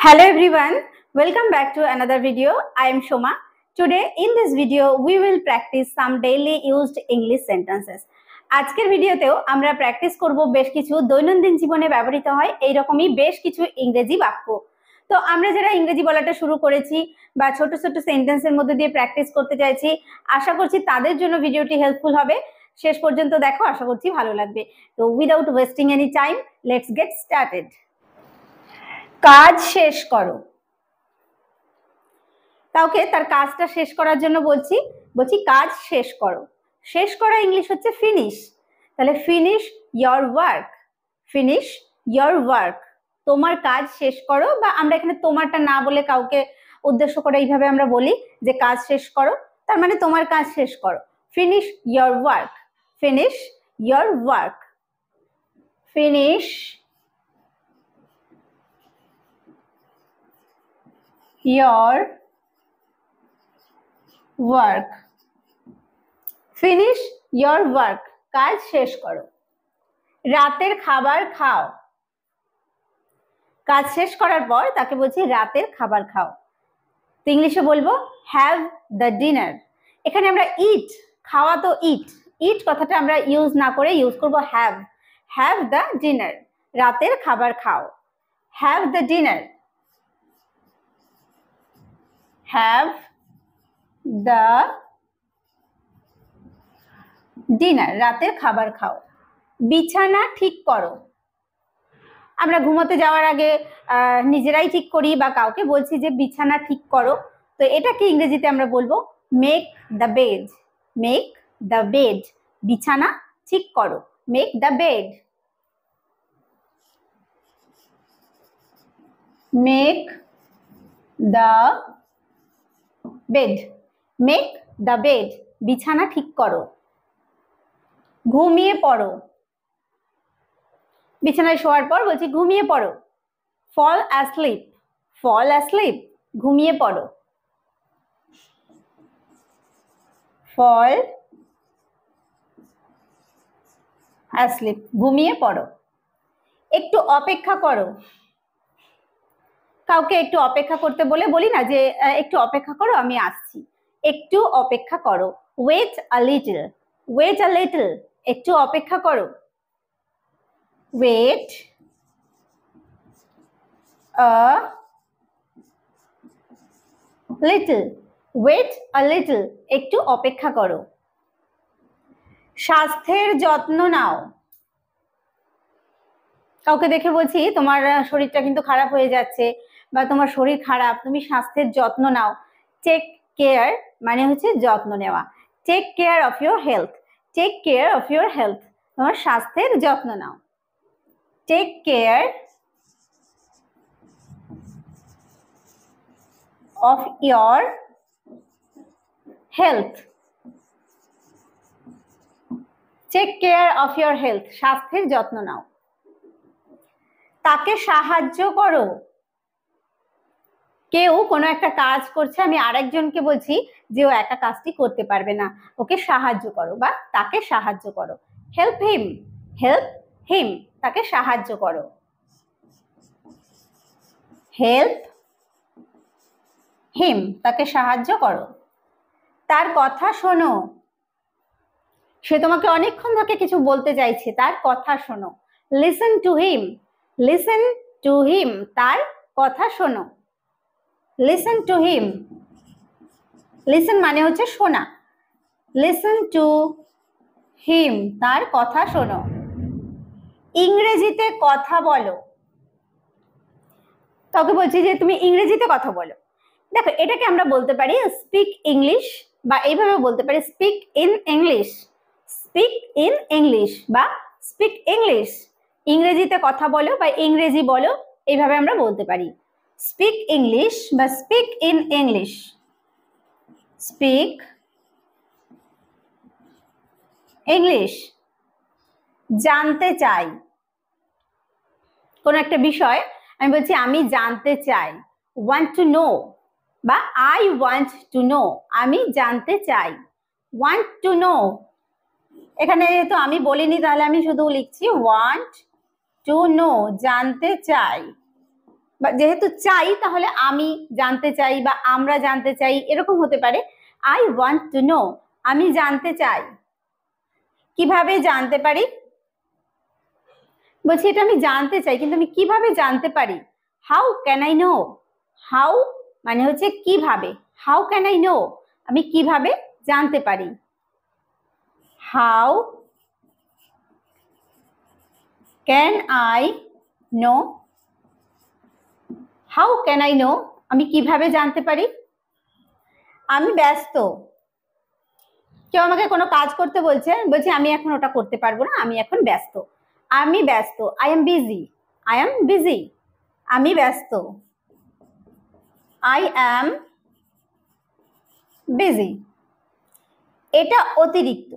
Hello everyone, welcome back to another video. I am Shoma. Today in this video we will practice some daily used English sentences. আজকের ভিডিওতেও আমরা practice করব বেশ কিছু দৈনন্দিন জীবনে ব্যবহৃত হয় এই রকমই বেশ কিছু ইংরেজি বাক্য। তো আমরা যারা ইংরেজি বলাটা শুরু করেছি বা ছোট ছোট সেন্টেন্সের মধ্যে দিয়ে প্র্যাকটিস করতে চাইছি, আশা করছি তাদের জন্য ভিডিওটি হেল্পফুল হবে। শেষ পর্যন্ত দেখো, আশা করছি ভালো লাগবে। তো without wasting any time, let's get started. কাজ শেষ করো। কাউকে তার কাজটা শেষ করার জন্য বলছি কাজ শেষ করো। শেষ করা ইংলিশ হচ্ছে ফিনিশ। তাহলে finish your work, finish your work. তোমার কাজ শেষ করো, বা আমরা এখানে তোমারটা না বলে কাউকে উদ্দেশ্য করে এইভাবে আমরা বলি যে কাজ শেষ করো, তার মানে তোমার কাজ শেষ করো। Finish your work, finish your work, finish your work, finish your work, কাজ শেষ করো। রাতের খাবার খাও। কাজ শেষ করার পর তাকে বলছি রাতের খাবার খাও। তো ইংলিশে বলবো হ্যাভ দ্য ডিনার। এখানে আমরা ইট, খাওয়া তো ইট, ইট কথাটা আমরা ইউজ না করে ইউজ করব হ্যাভ, হ্যাভ দ্য ডিনার। রাতের খাবার খাও, have the dinner, have the dinner, রাতের খাবার খাও। বিছানা ঠিক করো। আমরা ঘুমোতে যাওয়ার আগে নিজেরাই ঠিক করি বা কাউকে বলছি যে বিছানা ঠিক করো। তো এটাকে ইংরেজিতে আমরা বলবো make the bed, make the bed, বিছানা ঠিক করো, make the bed, make the bed, make the bed, বিছানা ঠিক করো। ঘুমিয়ে পড়ো। বিছানায় শোয়ার পর বলছি ঘুমিয়ে পড়ো। ফল অ্যাসলিপ, ফল অ্যাসলিপ, ঘুমিয়ে পড়ো। ফল অ্যাসলিপ, ঘুমিয়ে পড়ো। একটু অপেক্ষা করো। কাউকে একটু অপেক্ষা করতে বলে বলি না যে একটু অপেক্ষা করো, আমি আসছি। একটু অপেক্ষা করো, wait a little, wait a little, একটু অপেক্ষা করো। Wait a little, wait a little, একটু অপেক্ষা করো। স্বাস্থ্যের যত্ন নাও। কাউকে দেখে বলছি তোমার শরীরটা কিন্তু খারাপ হয়ে যাচ্ছে বা তোমার শরীর খারাপ, তুমি স্বাস্থ্যের যত্ন নাও। টেক কেয়ার মানে হচ্ছে যত্ন নেওয়া। Take care of your health, take care of your health, তোমার স্বাস্থ্যের যত্ন নাও। Take care of your health, take care of your health, স্বাস্থ্যের যত্ন নাও। তাকে সাহায্য করো। কেউ কোনো একটা কাজ করছে, আমি আরেকজনকে বলছি যে ও একা কাজটি করতে পারবে না, ওকে সাহায্য করো বা তাকে সাহায্য করো। হেল্প হিম, হেল্প হিম, তাকে সাহায্য করো। হেল্প হিম, তাকে সাহায্য করো। তার কথা শোনো। সে তোমাকে অনেকক্ষণ ধরে কিছু বলতে চাইছে, তার কথা শোনো। Listen to him, listen to him, তার কথা শোনো। লিসেন টু হিম, লিসেন মানে হচ্ছে শোনা। লিসেন টু হিম, তার কথা শোনো। ইংরেজিতে কথা বলো। কাউকে বলছি যে তুমি ইংরেজিতে কথা বলো। দেখো, এটাকে আমরা বলতে পারি স্পিক ইংলিশ, বা এইভাবে বলতে পারি speak in English, speak in English বা স্পিক ইংলিশ। ইংরেজিতে কথা বলো বা ইংরেজি বলো, এইভাবে আমরা বলতে পারি স্পিক ইংলিশ বা speak in English. Speak English. জানতে চাই। কোন একটা বিষয় আমি বলছি আমি জানতে চাই, ওয়ান্ট টু নো বা আই ওয়ান্ট টু নো, আমি জানতে চাই, ওয়ান্ট টু নো। এখানে যেহেতু আমি বলিনি তাহলে আমি শুধু লিখছি ওয়ান্ট টু নো, জানতে চাই। যেহেতু চাই তাহলে আমি জানতে চাই বা আমরা জানতে চাই এরকম হতে পারে। আই ওয়ান্ট টু নো, আমি জানতে চাই। কিভাবে জানতে পারি? বলছি এটা আমি জানতে চাই কিন্তু আমি কিভাবে জানতে পারি? How can I know? How মানে হচ্ছে কিভাবে, হাউ ক্যান আই নো, আমি কিভাবে জানতে পারি। How can I know, how can I know, আমি কিভাবে জানতে পারি? আমি ব্যস্ত, কেউ আমাকে কোনো কাজ করতে বলছে, বলছি আমি এখন ওটা করতে পারবো না, আমি এখন ব্যস্ত। আমি ব্যস্ত, I am busy, I am busy, আমি ব্যস্ত, আই অ্যাম বিজি। এটা অতিরিক্ত,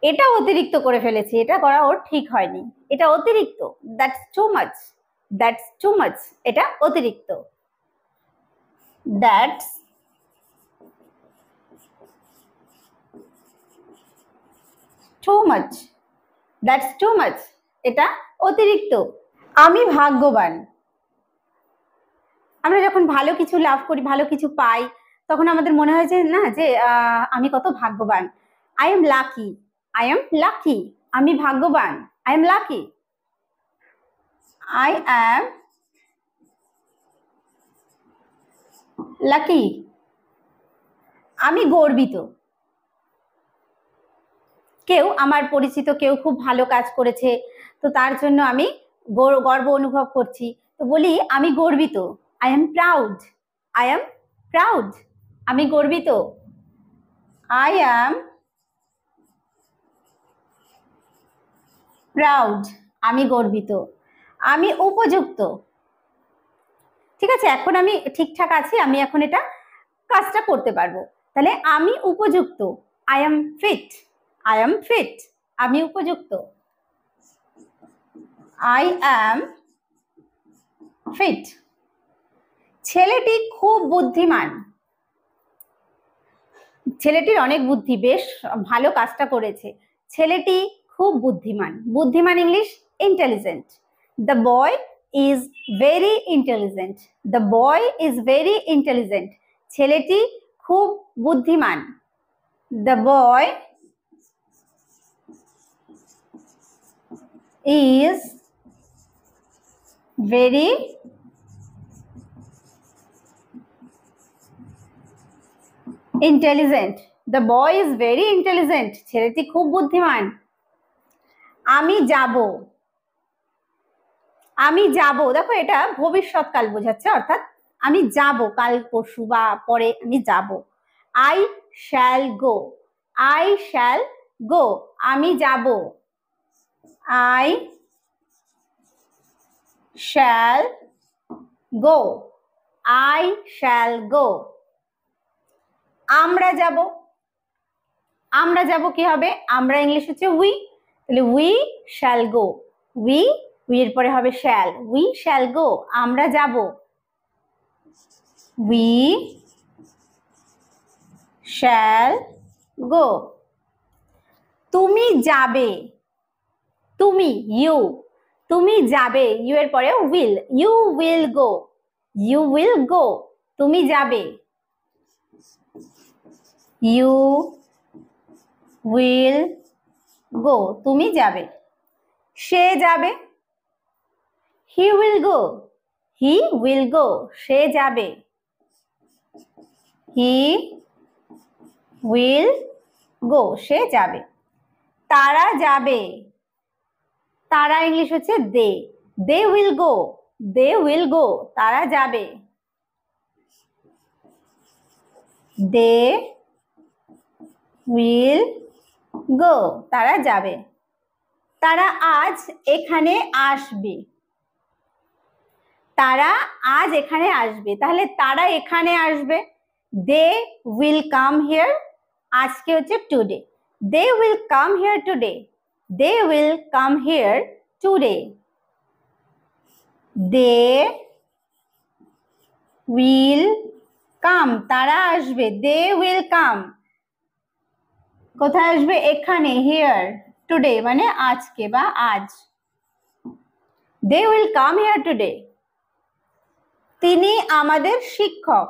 এটা অতিরিক্ত করে ফেলেছি, এটা করা ওর ঠিক হয়নি, এটা অতিরিক্ত, that's too much, that's too much, এটা অতিরিক্ত, that's too much, that's too much, এটা অতিরিক্ত। আমি ভাগ্যবান, আমরা যখন ভালো কিছু লাভ করি, ভালো কিছু পাই, তখন আমাদের মনে হয় যে না, যে আমি কত ভাগ্যবান। I am lucky, I am lucky, আমি ভাগ্যবান, I am lucky, I am lucky, আমি গর্বিত। কেউ আমার পরিচিত কেউ খুব ভালো কাজ করেছে, তো তার জন্য আমি গর্ব অনুভব করছি, তো বলি আমি গর্বিত, I am proud, I am proud, আমি গর্বিত, আই অ্যাম প্রাউড, আমি গর্বিত। আমি উপযুক্ত, ঠিক আছে, এখন আমি ঠিকঠাক আছি, আমি এখন এটা কাজটা করতে পারবো, তাহলে আমি উপযুক্ত, I am fit, I am fit, আমি উপযুক্ত, আই অ্যাম ফিট। ছেলেটি খুব বুদ্ধিমান, ছেলেটির অনেক বুদ্ধি, বেশ ভালো কাজটা করেছে, ছেলেটি খুব বুদ্ধিমান, বুদ্ধিমান English intelligent. The boy is very intelligent, the boy is very intelligent, ছেলেটি খুব বুদ্ধিমান, the boy is very intelligent, the boy is very intelligent, ছেলেটি খুব বুদ্ধিমান। আমি যাব, আমি যাব, দেখো এটা ভবিষ্যৎকাল বোঝাচ্ছে, অর্থাৎ আমি যাব, কাল পরশু বা পরে আমি যাব। I shall go, I shall go, আমি যাব, I shall go, I shall go. আমরা যাব, আমরা যাব কি হবে? আমরা ইংলিশ হচ্ছে উই, তাহলে we shall go, we, we এর পরে হবে শ্যাল, উই শ্যাল গো, আমরা যাব, উই শ্যাল গো। তুমি যাবে, তুমি ইউ, তুমি যাবে, ইউ এর পরে will, you will go, you will go, তুমি যাবে, ইউ উইল গো, তুমি যাবে। সে যাবে, he will go, he will go, সে যাবে, হি উইল গো, সে যাবে। তারা যাবে, তারা ইংলিশ হচ্ছে দে, they will go, they will go, তারা যাবে, দে উইল গো, তারা যাবে। তারা আজ এখানে আসবে, তারা আজ এখানে আসবে, তাহলে তারা এখানে আসবে, দে উইল কাম হিয়ার, আজকে হচ্ছে today, they will come here today, they will come here today, they will come, তারা আসবে, দে উইল কাম, কোথায় আসবে? এখানে, হিয়ার, টুডে মানে আজকে বা আজ, they will come here today. তিনি আমাদের শিক্ষক।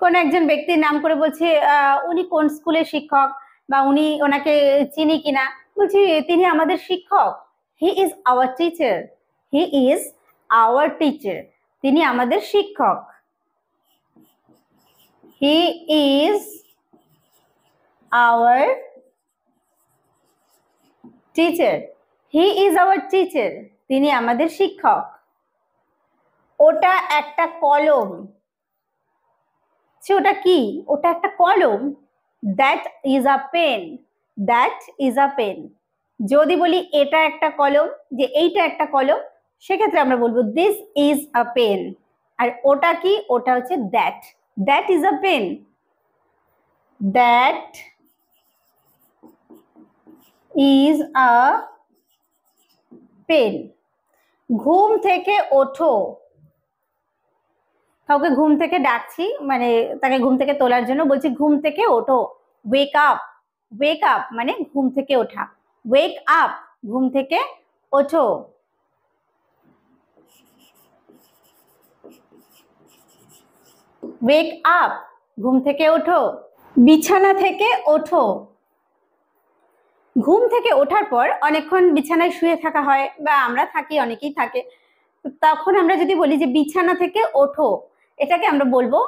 কোন একজন ব্যক্তির নাম করে বলছে উনি কোন স্কুলের শিক্ষক বা ওনাকে চিনি কিনা, বলছি তিনি আমাদের শিক্ষক। He is our teacher. He is our teacher. তিনি আমাদের শিক্ষক। He is our teacher. He is our teacher. তিনি আমাদের শিক্ষক। ওটা একটা কলম। ওটা কি? ওটা একটা কলম। That is a pen. That is a pen. যদি বলি এটা একটা কলম, যে এইটা একটা কলম, সেক্ষেত্রে আমরা বলবো দিস ইজ আ পেন। আর ওটা কি? ওটা হচ্ছে that. That is a pen. That is a pen. ঘুম থেকে ওঠো। কাউকে ঘুম থেকে ডাকছি, মানে তাকে ঘুম থেকে তোলার জন্য বলছি ঘুম থেকে ওঠো। Wake up. ওয়েক আপ মানে ঘুম থেকে ওঠা। ওয়েক আপ, ঘুম থেকে ওঠো। ওয়েক আপ, ঘুম থেকে ওঠো। বিছানা থেকে ওঠো। ঘুম থেকে ওঠার পর অনেকক্ষণ বিছানায় শুয়ে থাকা হয়, বা আমরা থাকি, অনেকেই থাকে। তখন আমরা যদি বলি যে বিছানা থেকে ওঠো, এটাকে আমরা বলবো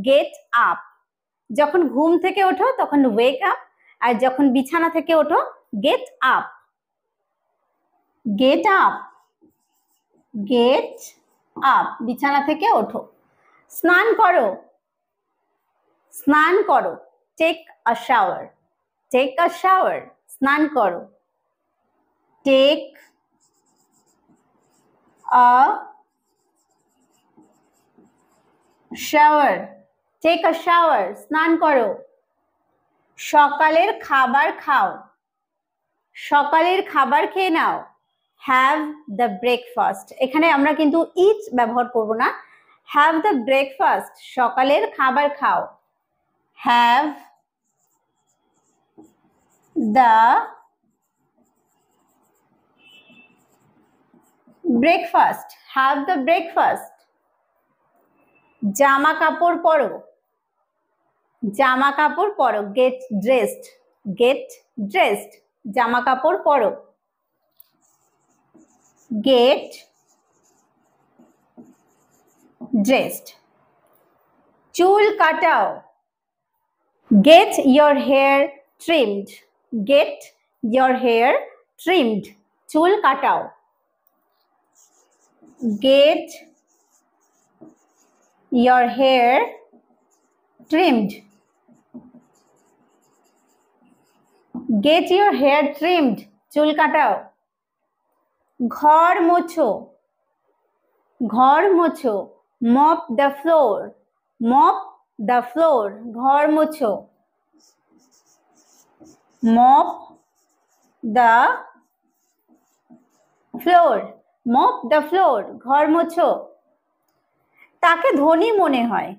গেট আপ। যখন ঘুম থেকে ওঠো তখন ওয়েক আপ, আর যখন বিছানা থেকে ওঠো get up. Get up. Get up, বিছানা থেকে ওঠো। স্নান করো। স্নান করো। Take a shower. Take a shower, স্নান করো। Take a shower. Take a shower, স্নান করো। সকালের খাবার খাও। সকালের খাবার খেয়ে নাও। Have the breakfast. এখানে আমরা কিন্তু ইট ব্যবহার করব না। হ্যাভ দ্য ব্রেকফাস্ট, সকালের খাবার খাও। Have the breakfast. Have the breakfast. জামা কাপড় পরো। জামা কাপড় পরো। Get dressed. গেট ড্রেসড, জামা কাপড় পরো। Get dressed. চুল কাটাও। Get your hair trimmed. Get your hair trimmed, চুল কাটাও। Get your hair trimmed. Get your hair trimmed, চুল কাটাও। ঘর মোছো। ঘর মোছো। Mop the floor. Mop the floor, ঘর মোছো। Mop the floor. Mop the floor, ঘর মোছো। তাকে ধনী মনে হয়।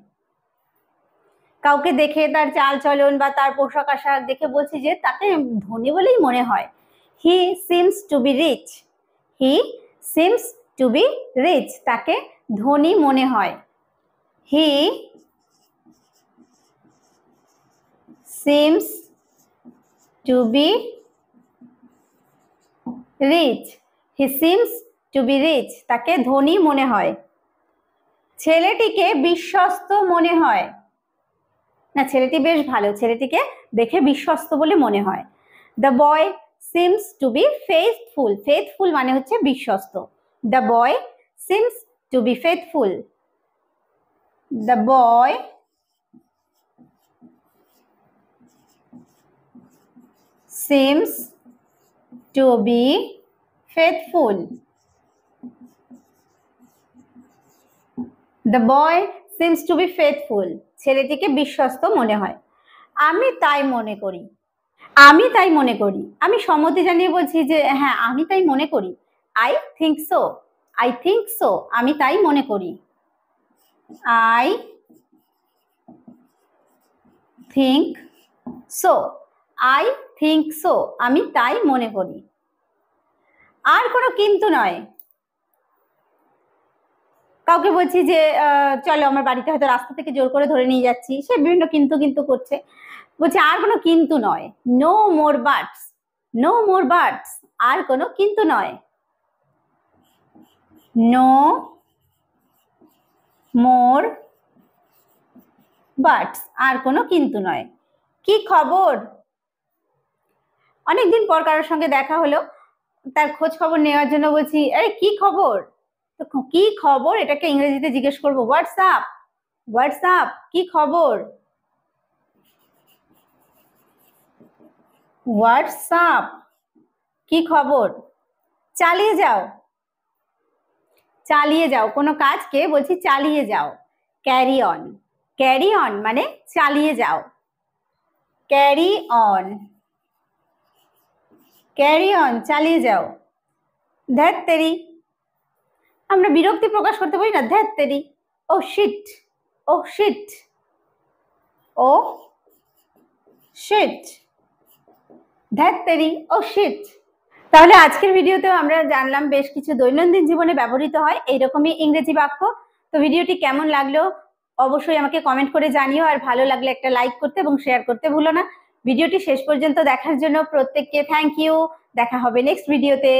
কাউকে দেখে তার চাল চলন বা তার পোশাক আশাক দেখে বলছি যে তাকে ধনী বলেই মনে হয়। He seems to be rich. He seems to be rich, তাকে ধনী মনে হয়। He seems to be rich. He seems to be rich, তাকে ধনী মনে হয়। ছেলেটিকে বিশ্বস্ত মনে হয়। না, ছেলেটি বেশ ভালো, ছেলেটিকে দেখে বিশ্বস্ত বলে মনে হয়। The boy seems to be faithful. Faithful মানে হচ্ছে বিশ্বস্ত। The boy seems to be faithful. The boy seems to be faithful. The boy seems to be faithful, ছেলেটিকে বিশ্বস্ত মনে হয়। আমি তাই মনে করি। আমি তাই মনে করি, আমি সম্মতি জানিয়ে বলছি যে হ্যাঁ আমি তাই মনে করি। I think so. I think so, আমি তাই মনে করি। I think so. I think so, আমি তাই মনে করি। আর কোনো কিন্তু নয়। কাউকে বলছি যে চলো আমার বাড়িতে, হয়তো রাস্তা থেকে জোর করে ধরে নিয়ে যাচ্ছি, সে বিভিন্ন কিন্তু কিন্তু করছে, বলছে আর কোনো কিন্তু নয়। নো মোর বাটস, নো মোর বাটস, আর কোনো কিন্তু নয়। নো মোর বাটস, আর কোনো কিন্তু নয়। কি খবর? অনেকদিন পর কারোর সঙ্গে দেখা হলো, তার খোঁজ খবর নেওয়ার জন্য বলছি আরে কি খবর। তো কি খবর এটাকে ইংরেজিতে জিজ্ঞেস করবো হোয়াটসঅ্যাপ, হোয়াটসঅ্যাপ, কি খবর, হোয়াটসঅ্যাপ, কি খবর। চালিয়ে যাও, চালিয়ে যাও, কোনো কাজকে বলছি চালিয়ে যাও। ক্যারি অন, ক্যারি অন মানে চালিয়ে যাও। ক্যারি অন, ক্যারি অন, চালিয়ে যাও। ধ্যাত তেরি, আমরা বিরক্তি প্রকাশ করতে পারি না, ধ্যাত তেরি। ও শিট, ও শিট, ও শিট, ধ্যাত তেরি, ও শিট। তাহলে আজকের ভিডিওতেও আমরা জানলাম বেশ কিছু দৈনন্দিন জীবনে ব্যবহৃত হয় এইরকমই ইংরেজি বাক্য। তো ভিডিওটি কেমন লাগলো অবশ্যই আমাকে কমেন্ট করে জানিও, আর ভালো লাগলে একটা লাইক করতে এবং শেয়ার করতে ভুলো না। ভিডিওটি শেষ পর্যন্ত দেখার জন্য প্রত্যেককে থ্যাংক ইউ। দেখা হবে নেক্সট ভিডিওতে।